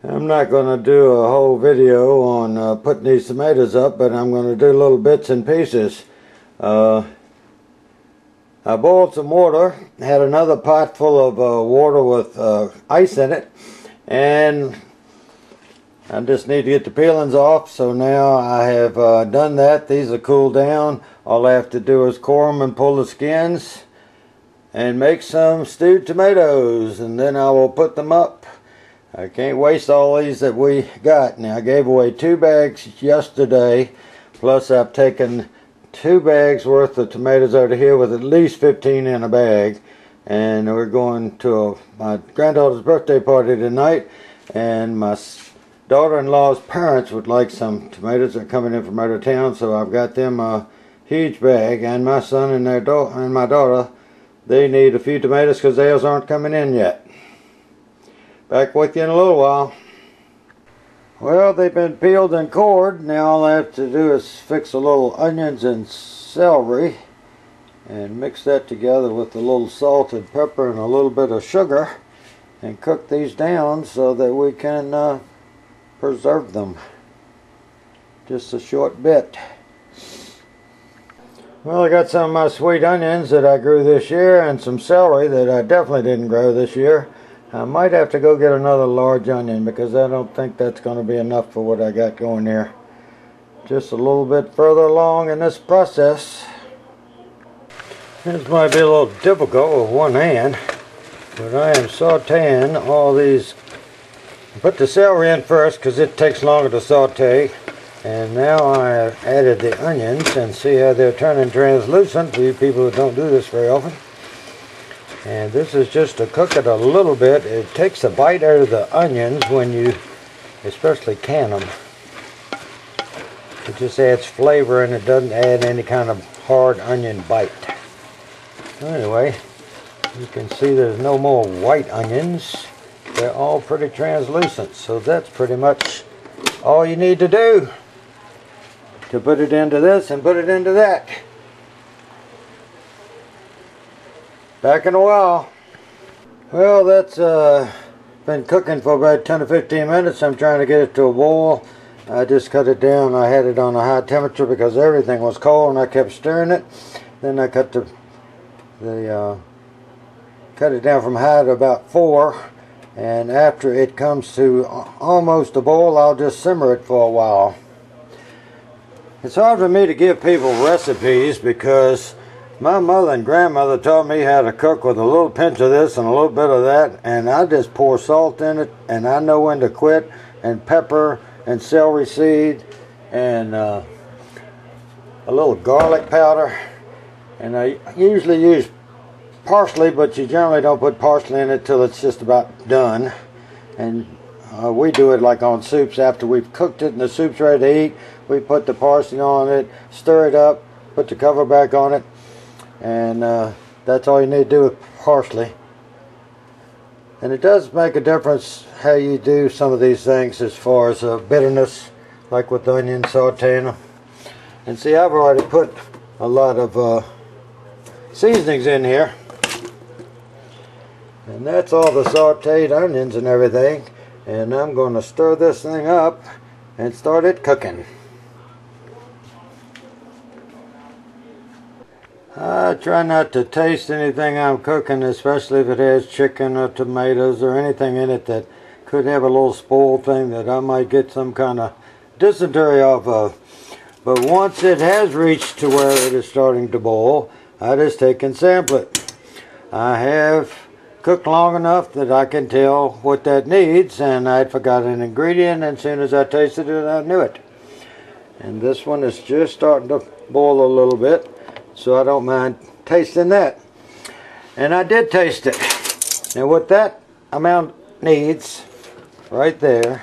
I'm not going to do a whole video on putting these tomatoes up, but I'm going to do little bits and pieces. I boiled some water, had another pot full of water with ice in it, and I just need to get the peelings off. So now I have done that. These are cooled down. All I have to do is core them and pull the skins and make some stewed tomatoes, and then I will put them up. I can't waste all these that we got. Now I gave away 2 bags yesterday, plus I've taken 2 bags worth of tomatoes out of here with at least 15 in a bag, and we're going to my granddaughter's birthday party tonight, and my daughter-in-law's parents would like some tomatoes. They're coming in from out of town, so I've got them a huge bag, and my son and my daughter, they need a few tomatoes because theirs aren't coming in yet. Back with you in a little while. Well, they've been peeled and cored. Now all I have to do is fix a little onions and celery and mix that together with a little salt and pepper and a little bit of sugar and cook these down so that we can preserve them. Just a short bit. Well, I got some of my sweet onions that I grew this year and some celery that I definitely didn't grow this year. I might have to go get another large onion because I don't think that's going to be enough for what I got going here. Just a little bit further along in this process. This might be a little difficult with one hand, but I am sauteing all these. I put the celery in first because it takes longer to saute, and now I have added the onions, and see how they're turning translucent for you people who don't do this very often. And this is just to cook it a little bit. It takes a bite out of the onions when you especially can them. It just adds flavor and it doesn't add any kind of hard onion bite. Anyway, you can see there's no more white onions. They're all pretty translucent. So that's pretty much all you need to do to put it into this and put it into that. Back in a while. Well, that's been cooking for about 10 to 15 minutes. I'm trying to get it to a boil. I just cut it down. I had it on a high temperature because everything was cold, and I kept stirring it. Then I cut cut it down from high to about 4, and after it comes to almost a boil, I'll just simmer it for a while. It's hard for me to give people recipes because my mother and grandmother taught me how to cook with a little pinch of this and a little bit of that, and I just pour salt in it, and I know when to quit, and pepper and celery seed and a little garlic powder, and I usually use parsley, but you generally don't put parsley in it till it's just about done. And we do it like on soups. After we've cooked it and the soup's ready to eat, we put the parsley on it, stir it up, put the cover back on it, and that's all you need to do with parsley. And it does make a difference how you do some of these things as far as bitterness, like with onion sauteing them. And see, I've already put a lot of seasonings in here, and that's all the sauteed onions and everything. And I'm going to stir this thing up and start it cooking. I try not to taste anything I'm cooking, especially if it has chicken or tomatoes or anything in it that could have a little spoiled thing that I might get some kind of dysentery off of. But once it has reached to where it is starting to boil, I just take and sample it. I have cooked long enough that I can tell what that needs, and I'd forgot an ingredient, and as soon as I tasted it, I knew it. And this one is just starting to boil a little bit, so I don't mind tasting that. And I did taste it. And what that amount needs right there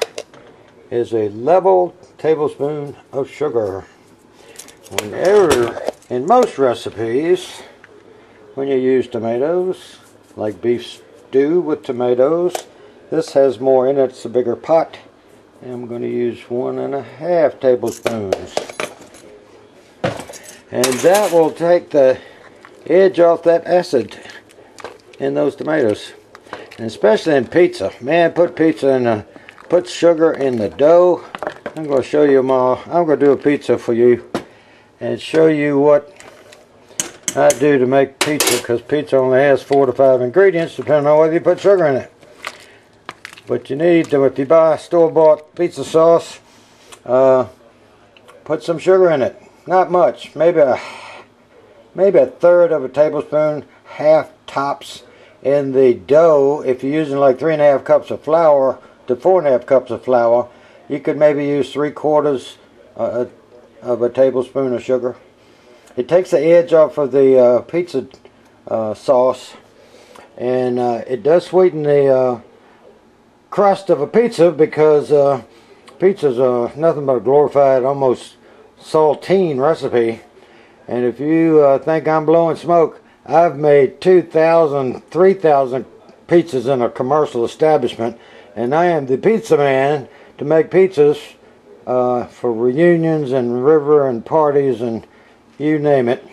is a level tablespoon of sugar. Whenever, in most recipes, when you use tomatoes, like beef stew with tomatoes, this has more in it, it's a bigger pot. And I'm going to use 1.5 tablespoons. And that will take the edge off that acid in those tomatoes. And especially in pizza. Man, put pizza in a put sugar in the dough. I'm going to show you I'm going to do a pizza for you and show you what I do to make pizza, because pizza only has 4 to 5 ingredients depending on whether you put sugar in it. But you need to, if you buy store-bought pizza sauce, put some sugar in it. Not much, maybe a third of a tablespoon, half tops, in the dough. If you're using like 3.5 cups of flour to 4.5 cups of flour, you could maybe use 3/4 of a tablespoon of sugar. It takes the edge off of the pizza sauce, and it does sweeten the crust of a pizza, because pizza's nothing but a glorified, almost saltine recipe. And if you think I'm blowing smoke, I've made 2,000, 3,000 pizzas in a commercial establishment, and I am the pizza man to make pizzas for reunions and river and parties and you name it.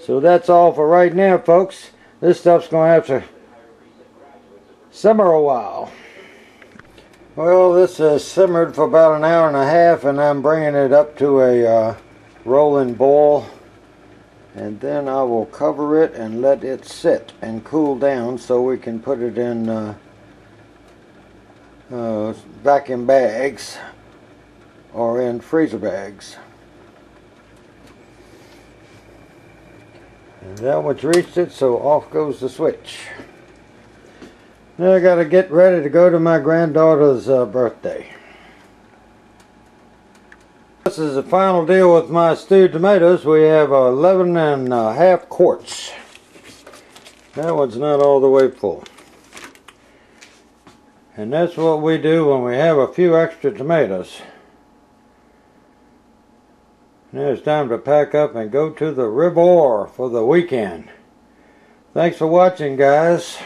So that's all for right now, folks. This stuff's going to have to simmer a while. Well, this has simmered for about an hour and a half, and I'm bringing it up to a rolling boil. And then I will cover it and let it sit and cool down so we can put it in vacuum bags or in freezer bags. And that one's reached it, so off goes the switch. Now I got to get ready to go to my granddaughter's birthday. This is the final deal with my stewed tomatoes. We have 11.5 quarts. That one's not all the way full. And that's what we do when we have a few extra tomatoes. Now it's time to pack up and go to the river for the weekend. Thanks for watching, guys.